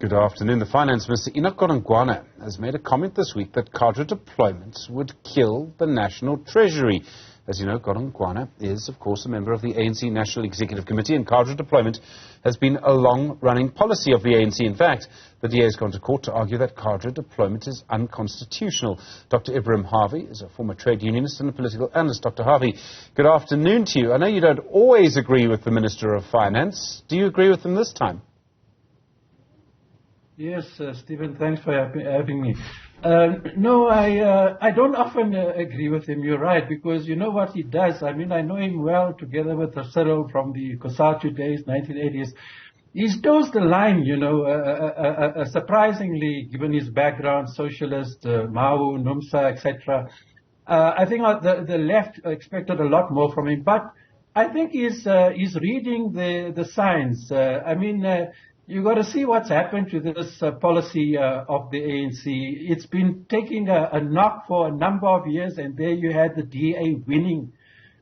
Good afternoon. The Finance Minister Enoch Godogwana has made a comment this week that Cadre deployments would kill the National Treasury. As you know, Godongwana is, of course, a member of the ANC National Executive Committee, and Cadre deployment has been a long-running policy of the ANC. In fact, the DA has gone to court to argue that Cadre deployment is unconstitutional. Dr Ebrahim Harvey is a former trade unionist and a political analyst. Dr Harvey, good afternoon to you. I know you don't always agree with the Minister of Finance. Do you agree with him this time? Yes, Stephen, thanks for having me. No, I don't often agree with him, you're right, because you know what he does. I mean, I know him well together with Cyril from the COSATU days, 1980s. He toes the line, you know, surprisingly, given his background, socialist, Mao, NUMSA, etc. I think the left expected a lot more from him, but I think he's reading the signs. You got to see what's happened to this policy of the ANC. It's been taking a knock for a number of years, and there you had the DA winning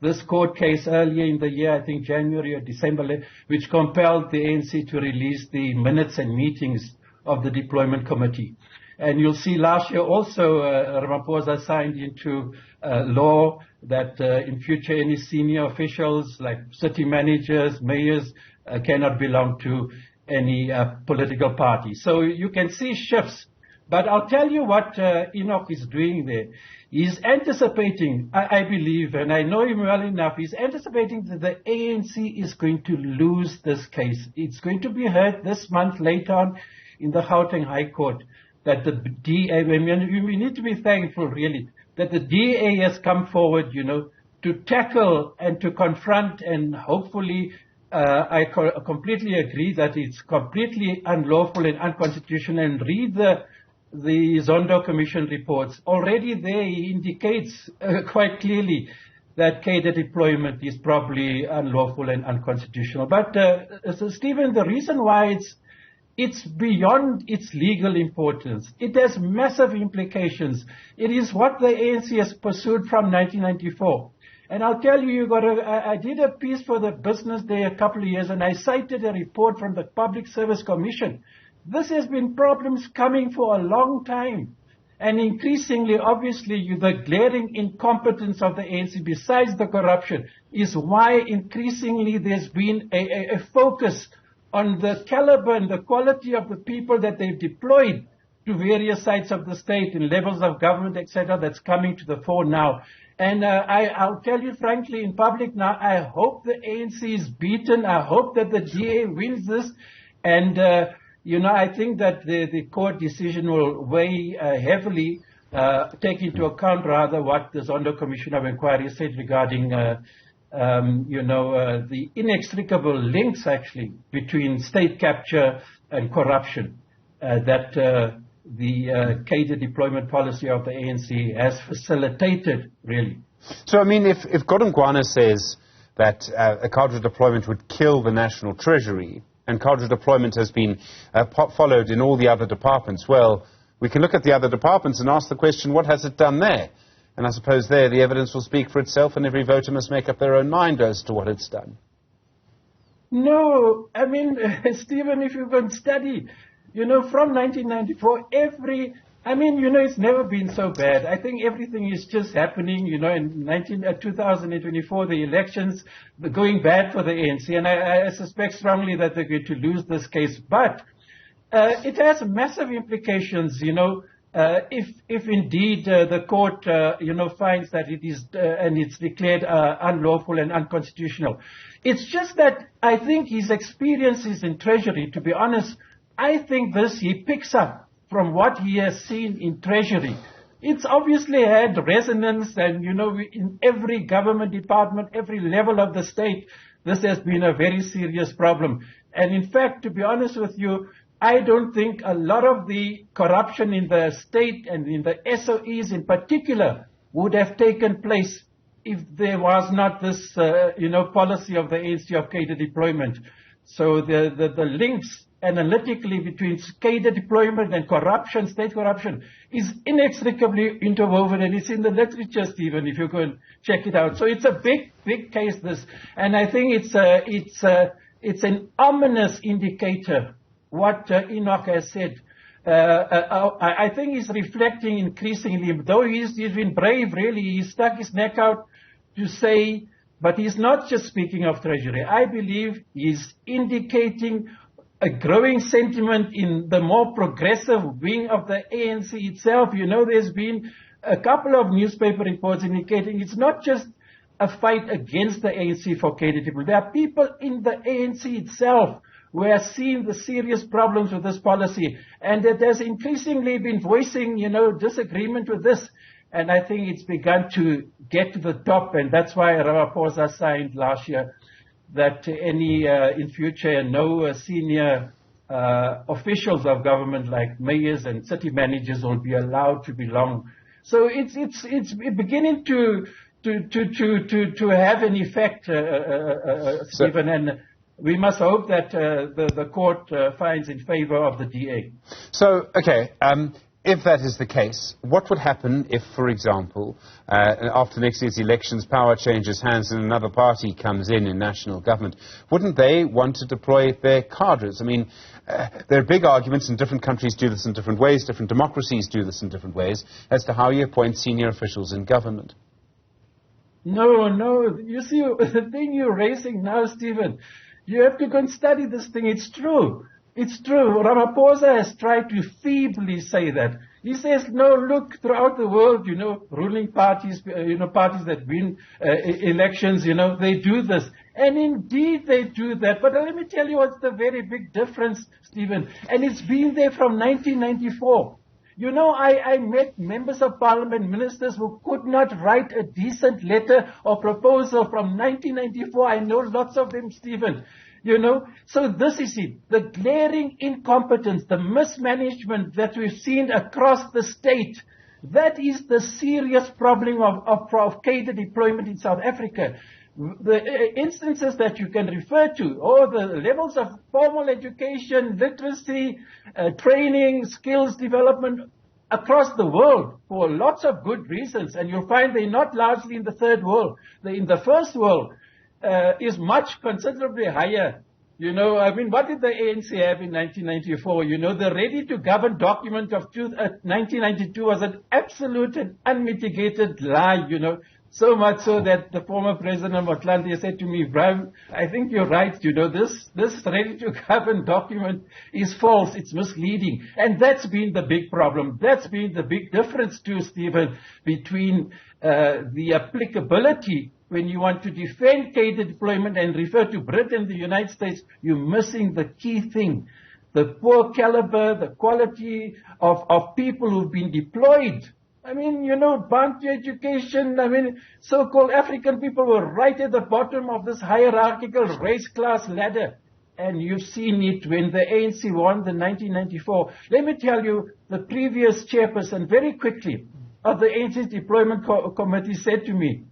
this court case earlier in the year, I think January or December, which compelled the ANC to release the minutes and meetings of the deployment committee. And you'll see last year also Ramaphosa signed into law that in future any senior officials like city managers, mayors cannot belong to any political party. So you can see shifts. But I'll tell you what Enoch is doing there. He's anticipating, I believe, and I know him well enough, he's anticipating that the ANC is going to lose this case. It's going to be heard this month later on in the Gauteng High Court that the DA, we need to be thankful really, that the DA has come forward, you know, to tackle and to confront and hopefully I completely agree that it's completely unlawful and unconstitutional, and read the Zondo Commission reports. Already there he indicates quite clearly that Cadre deployment is probably unlawful and unconstitutional. But so Stephen, the reason why it's beyond its legal importance. It has massive implications. It is what the ANC has pursued from 1994. And I'll tell you, I did a piece for the Business Day a couple of years, and I cited a report from the Public Service Commission. This has been problems coming for a long time. And increasingly, obviously, the glaring incompetence of the ANC, besides the corruption, is why increasingly there's been a focus on the caliber and the quality of the people that they've deployed to various sites of the state and levels of government, etc., that's coming to the fore now. And I'll tell you frankly in public now, I hope the ANC is beaten. I hope that the DA wins this. And, you know, I think that the court decision will weigh heavily, take into account rather what the Zondo Commission of Inquiry said regarding, the inextricable links actually between state capture and corruption that the Cadre deployment policy of the ANC has facilitated, really. So, I mean, if Godongwana says that a Cadre deployment would kill the National Treasury, and Cadre deployment has been followed in all the other departments, well, we can look at the other departments and ask the question, what has it done there? And I suppose there the evidence will speak for itself, and every voter must make up their own mind as to what it's done. No, I mean, Stephen, if you can study, you know, from 1994, it's never been so bad. I think everything is just happening, you know, in 2024, the elections, going bad for the ANC, and I suspect strongly that they're going to lose this case. But it has massive implications, you know, if indeed the court, finds that it is, and it's declared unlawful and unconstitutional. It's just that I think his experiences in Treasury, to be honest, I think he picks up from what he has seen in Treasury. It's obviously had resonance, and, you know, in every government department, every level of the state, this has been a very serious problem. And in fact, to be honest with you, I don't think a lot of the corruption in the state and in the SOEs in particular would have taken place if there was not this, policy of the ANC of Cadre deployment. So the links analytically between Cadre deployment and corruption, state corruption, is inextricably interwoven, and it's in the literature, Stephen, if you go and check it out. So it's a big case, this, and I think it's an ominous indicator what Enoch has said. I think he's reflecting increasingly, though he's been brave, really. He stuck his neck out to say, but he's not just speaking of Treasury. I believe he's indicating a growing sentiment in the more progressive wing of the ANC itself. You know, there's been a couple of newspaper reports indicating it's not just a fight against the ANC for Cadre. There are people in the ANC itself who are seeing the serious problems with this policy, and that has increasingly been voicing, disagreement with this. And I think it's begun to get to the top, and that's why Ramaphosa signed last year that in future, no senior officials of government like mayors and city managers will be allowed to belong. So it's beginning to have an effect, Stephen, and we must hope that the court finds in favor of the DA. So, okay, if that is the case, what would happen if, for example, after next year's elections, power changes hands and another party comes in national government? Wouldn't they want to deploy their cadres? I mean, there are big arguments, and different countries do this in different ways, different democracies do this in different ways, as to how you appoint senior officials in government. No. You see, the thing you're raising now, Stephen, you have to go and study this thing. It's true. It's true. Ramaphosa has tried to feebly say that. He says, no, look, throughout the world, ruling parties, parties that win elections, they do this. And indeed they do that. But let me tell you what's the very big difference, Stephen. And it's been there from 1994. I met members of parliament, ministers who could not write a decent letter or proposal from 1994. I know lots of them, Stephen. So this is it. The glaring incompetence, the mismanagement that we've seen across the state, that is the serious problem of cadre deployment in South Africa. The instances that you can refer to, or the levels of formal education, literacy, training, skills development across the world for lots of good reasons. And you'll find they're not largely in the third world. In the first world is much considerably higher. What did the ANC have in 1994? The ready-to-govern document of 1992 was an absolute and unmitigated lie, So much so that the former president of Motlanthe said to me, Ebrahim, I think you're right, this ready-to-govern document is false, it's misleading. And that's been the big problem. That's been the big difference too, Stephen, between the applicability when you want to defend cadre deployment and refer to Britain, the United States, you're missing the key thing. The poor caliber, the quality of people who've been deployed. Bantu education, so-called African people were right at the bottom of this hierarchical race class ladder. And you've seen it when the ANC won the 1994. Let me tell you, the previous chairperson, very quickly, of the ANC Deployment Committee said to me,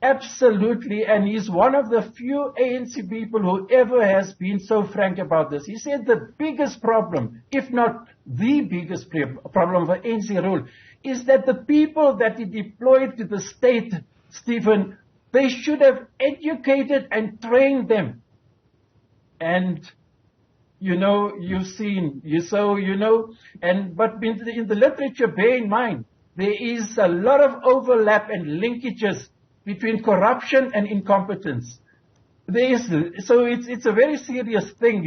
absolutely, and he's one of the few ANC people who ever has been so frank about this. He said the biggest problem, if not the biggest problem of ANC rule, is that the people that he deployed to the state, Stephen, they should have educated and trained them. And, you've seen, but in the literature, bear in mind, there is a lot of overlap and linkages between corruption and incompetence. So it's a very serious thing,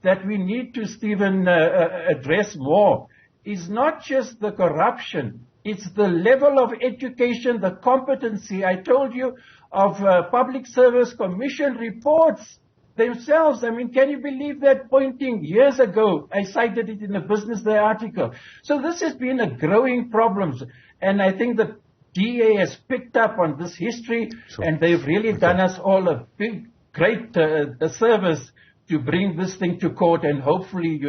that we need to, Stephen, address more. It's not just the corruption. It's the level of education, the competency. I told you of Public Service Commission reports themselves. Can you believe that, pointing years ago? I cited it in a Business Day article. So this has been a growing problem. And I think the DA has picked up on this history, sure. And they've really done us all a great service to bring this thing to court, and hopefully,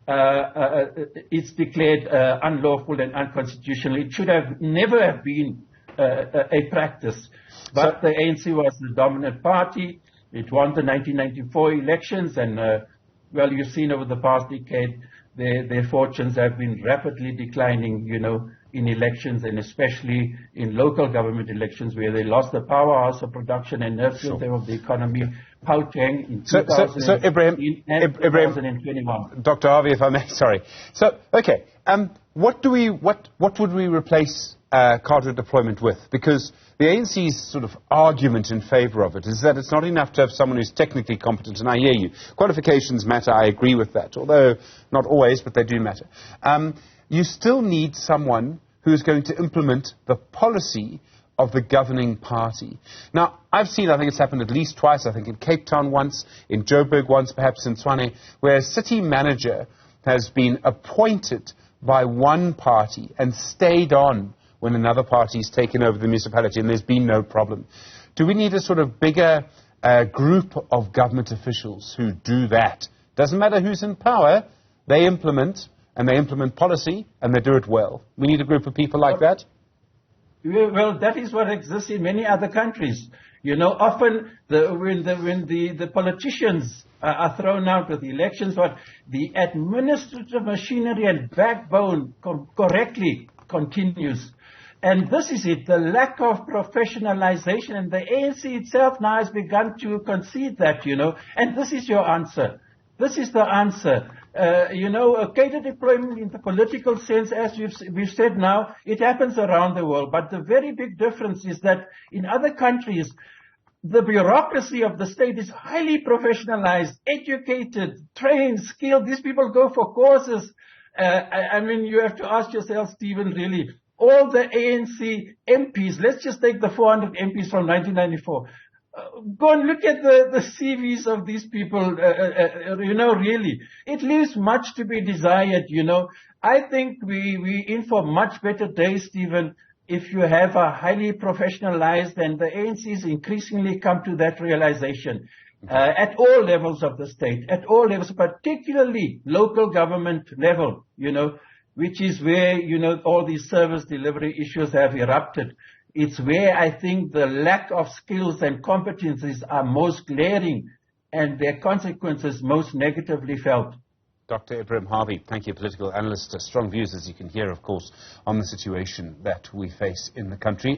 it's declared unlawful and unconstitutional. It should have never have been a practice. But the ANC was the dominant party. It won the 1994 elections, and you've seen over the past decade, their fortunes have been rapidly declining, in elections, and especially in local government elections, where they lost the powerhouse of production and nerve center of the economy. Gauteng in So 2019 and 2021. Dr. Harvey, if I may, sorry. So, okay, what would we replace cadre deployment with? Because the ANC's sort of argument in favour of it is that it's not enough to have someone who's technically competent, and I hear you. Qualifications matter, I agree with that, although not always, but they do matter. You still need someone who's going to implement the policy of the governing party. Now, I've seen, I think it's happened at least twice, I think in Cape Town once, in Joburg once, perhaps in Tshwane, where a city manager has been appointed by one party and stayed on when another party's taken over the municipality, and there's been no problem. Do we need a sort of bigger group of government officials who do that? Doesn't matter who's in power, they implement, and they implement policy, and they do it well. We need a group of people like that? Well, that is what exists in many other countries. You know, often when the politicians are thrown out with the elections, what the administrative machinery and backbone correctly continues. And this is it, the lack of professionalization, and the ANC itself now has begun to concede that, you know, and this is your answer. This is the answer. You know, a cadre deployment in the political sense, as we've said now, it happens around the world. But the very big difference is that in other countries, the bureaucracy of the state is highly professionalized, educated, trained, skilled. These people go for courses. I mean, you have to ask yourself, Stephen, really, all the ANC MPs, let's just take the 400 MPs from 1994. Go and look at the CVs of these people, you know, really. It leaves much to be desired, you know. I think we in for much better days, Stephen, if you have a highly professionalized, and the ANCs increasingly come to that realization at all levels of the state, at all levels, particularly local government level, you know, which is where, you know, all these service delivery issues have erupted. It's where I think the lack of skills and competencies are most glaring and their consequences most negatively felt. Dr. Ebrahim Harvey, thank you, political analyst. Strong views, as you can hear, of course, on the situation that we face in the country.